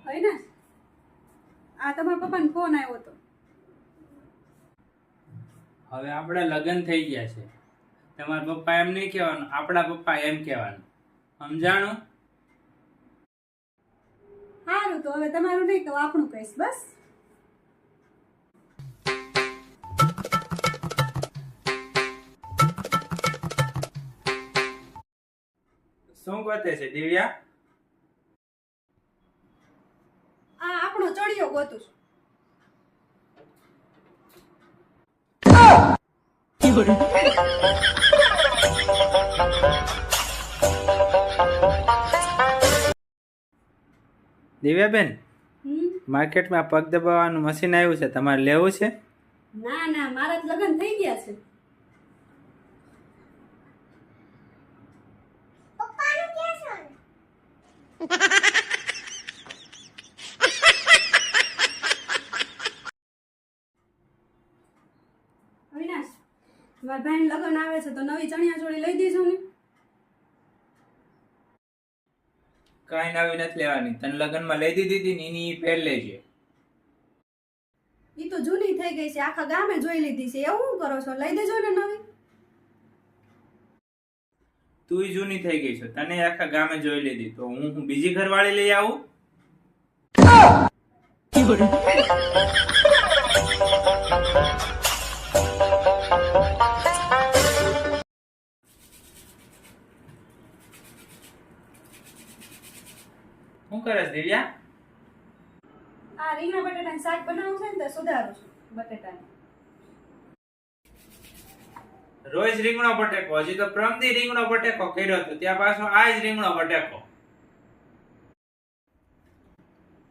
અવિનાશ, આ તમારા પપ્પાનો ફોન આવ્યો હતો. હવે આપણા લગ્ન થઈ ગયા છે. તમારા પપ્પા એમ નહીં કહેવાનું, આપણા પપ્પા એમ કહેવાનું. સમજાણું? સારું, તો હવે તમારું નહીં કહું, આપણું કહીશ. બસ શું ગોતે છે દિવ્યા? આ આપણો ચડિયો ગોતું છું. દિવ્યાબેન, માર્કેટમાં પગ દબાવવાનું મશીન આવ્યું છે, તમારે લેવું છે? ના ના, મારા જ લગ્ન થઈ ગયા છે. અવિનાશ, મારા ભાઈ લગ્ન આવે છે તો નવી ચણિયા ચોળી લઈ દેજો ને. કાંઈ નવી નથી લેવાની. તને લગ્નમાં લઈ દીધી હતી ને એની પહેર લેજે. ઈ તો જૂની થઈ ગઈ છે, આખા ગામે જોઈ લીધી છે. એવું શું કરો છો? લઈ દેજો ને નવી. તુંય જૂની થઈ ગઈ છે, તને આખા ગામે જોઈ લીધી, તો હું બીજી ઘરવાળી લઈ આવું? શું કરસ દિવ્યા? આ રીંગણા બટાટાનું શાક બનાવવું છે ને તો સુધારું છું બટાટાને. રોજ રીંગણો બટેકો, હજી તો પ્રમદી રીંગણો બટેકો કર્યો હતો, ત્યાં પાછો આજ રીંગણો બટેકો.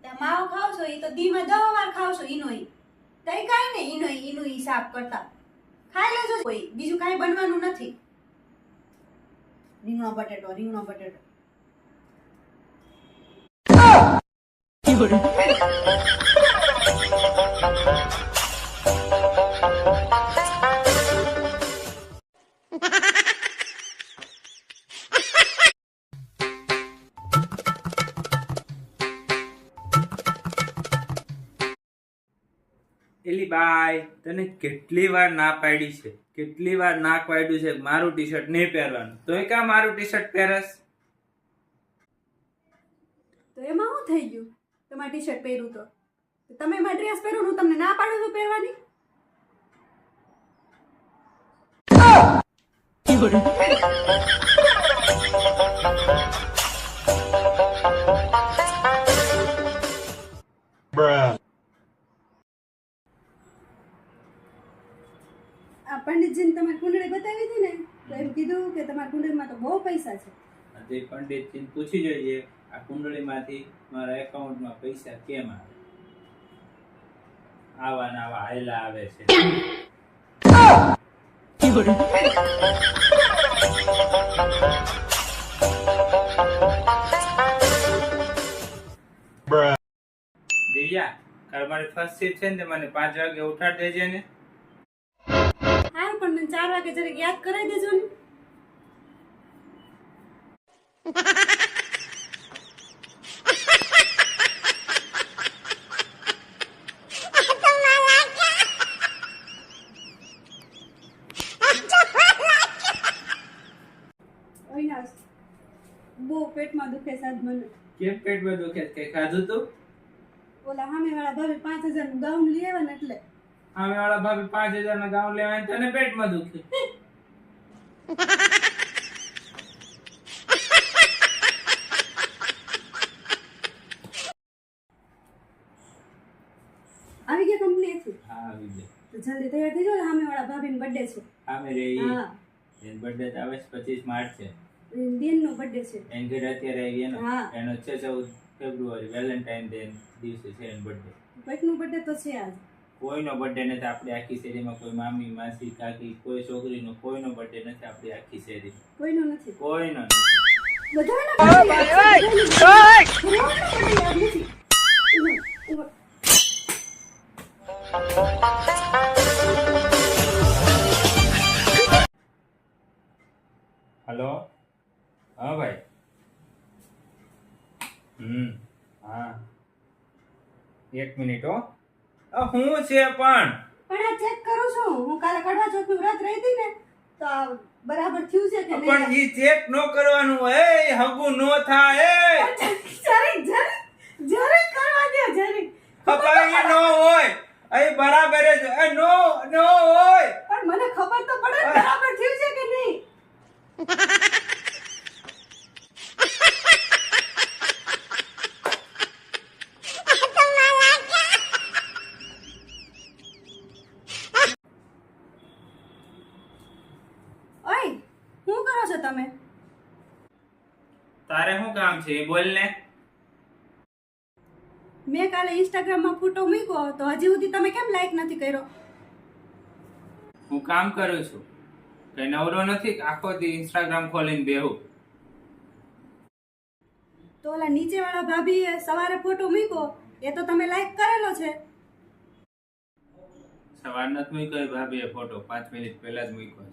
ત્યાં માવો ખાવ છો, ઈ તો દીમાં 10 વાર ખાવ છો. ઈનો ઈ તઈ કાઈ ને ઈનું ઈ શાક કરતા ખાઈ લેજો. કોઈ બીજું કાઈ બનવાનું નથી. રીંગણો બટેટો. એલી બાય, તને કેટલી વાર ના પાડી છે, કેટલી વાર ના પાડ્યું છે મારું ટી શર્ટ નહીં પહેરવાનું, તોય કા મારું ટી શર્ટ પહેરસ? તો એમાં શું થઈ ગયું? તમારે ટી શર્ટ પહેર્યું તો તમે મારી ડ્રેસ પહેરો, હું તમને ના પાડું છું પહેરવાની. આ પંડિતજીને તમારી કુંડળી બતાવી હતી ને, તો એમ કીધું કે તમારી કુંડળીમાં તો બહુ પૈસા છે. તે પંડિતજીને પૂછી જોઈએ, આ કુંડળીમાંથી મારા એકાઉન્ટમાં પૈસા કેમ આવે? આવા ને આવા હાયલા આવે છે. દિવ્યા, કાલ મારી ફર્સ્ટ શિફ્ટ છે ને, મને 5 વાગે ઉઠાડ દેજે ને. હારું, પણ મને 4 વાગે જરીક યાદ કરાવી દેજો ને. અવિનાશ, બહુ પેટમાં દુખે છે આજ મને. કેમ પેટમાં દુખે? કઈ ખાધું તું? ઓલા સામેવાળા ભાભી 5000 નું ગાઉન લઈ આવ્યા ને એટલે. સામે વાળા ભાભી 5000 ના ગાઉન લેવાય ને તને પેટમાં દુખે? આવી ગયા કંપનીએથી? હા, આવી ગયા. તો જલ્દી તૈયાર થઈ જાઓ, સામેવાળા ભાભીનો બર્થડે છે. સામે રે. હા, એનો બર્થડે તો આવે છે 25 માર્ચ છે. બેનનો બર્થડે છે. એન ઘરે અત્યારે આવી એનો. હા. એનો છે 14 ફેબ્રુઆરી, વેલેન્ટાઇન ડે દિવસે છે એનો બર્થડે. કોઈકનો બર્થડે તો છે આજ. કોઈનો બર્થડે નથી આપણી આખી શેરીમાં. કોઈ મામી, માસી, કાકી, કોઈ છોકરીનો કોઈનો બર્થડે નથી આપણી આખી શેરીમાં. કોઈનો નથી. કોઈનો નથી. બધાના નથી. हेलो, हाँ भाई. हाँ. 1 મિનિટ હો. હું છે પણ પણ આ ચેક કરું છું હું કાલે કડવા ચોથનું વ્રત રહી હતી ને તો આ બરાબર થયું છે કે નહીં પણ ઈ ચેક નો કરવાનું હોય. એ હગું નો થાય. એ જરીક કરવા દો જરીક ખબર નો હોય. એ બરાબર જ એ નો હોય. પણ મને ખબર તો પડે ને બરાબર થયું છે કે નહીં ઓય શું કરો છો તમે તારે શું કામ છે એ બોલ ને. મેં કાલે ઇન્સ્ટાગ્રામમાં ફોટો મૂક્યો તો હજી સુધી તમે કેમ લાઈક નથી કર્યો હું કામ કરું છું. કઈ નવરો નથી કે આખો દી ઇન્સ્ટાગ્રામ ખોલીને બેહું. તો ઓલા નીચેવાળા ભાભીએ સવારે ફોટો મૂક્યો એ તો તમે લાઈક કરેલો છે સવાર નથી મૂક્યો ભાભીએ ફોટો, 5 મિનિટ પહેલા જ મૂક્યો.